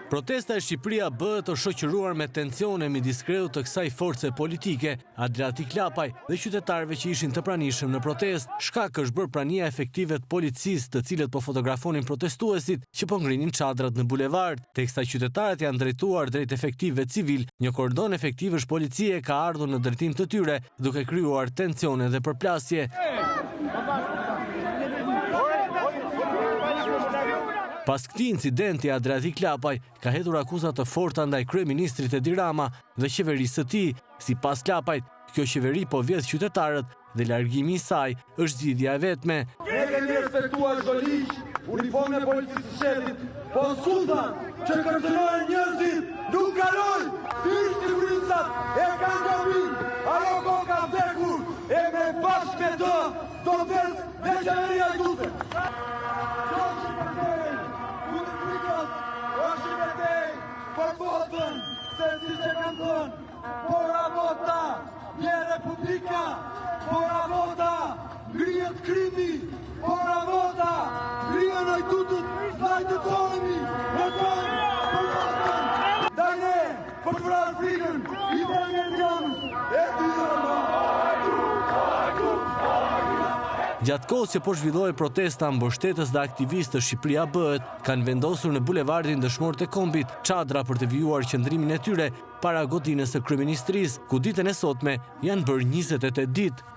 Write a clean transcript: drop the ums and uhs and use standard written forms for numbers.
Protesta e Shqipëria bëhet të shoqëruar me tensione midis kreut të kësaj force politike, Adriatik Lapaj, dhe qytetarëve që ishin të pranishëm në protest. Shkak është bërë prania efektive të policisë, të cilët po fotografonin protestuesit që po ngrinin çadrat në bulevard. Teksa qytetarët janë drejtuar drejt efektivëve civil, një kordon efektivësh policie ka ardhur në drejtim të tyre, duke krijuar tensione dhe përplasje. Pas këtij incidenti, Adriatik Lapaj ka hedhur akuzat të forta ndaj kryeministrit Edi Rama dhe qeverisë së tij. Sipas Lapajt, kjo qeveri po vjedh qytetarët dhe largimi i saj është zgjidhja e vetme. Ne kemi respektuar çdo ligj, uniformën e policisë së shtetit, po insulta që kërcënojnë njerëzit nuk kalojnë. Shqipërisat e kanë gabim, ajo koka vdekur, e me bashkë me do vdes dhe qeveria i dute. Për votën, se si që kanë thënë, pora vota, një republika, pora vota, ngrihet krimi, pora vota, ngrihen ajtutët, lajtëtonemi, në tonë, për votën, dajne, për të vrarë frikën, i vërën e njëmës, e dyra. Gjatë kohës që po zhvillohej protesta, mbështetës dhe aktivistë Shqipëria bëhet kanë vendosur në bulevardin Dëshmorët e Kombit çadra për të vijuar qëndrimin e tyre para godinës së kryeministrisë, ku ditën e sotme janë bërë 28 ditë.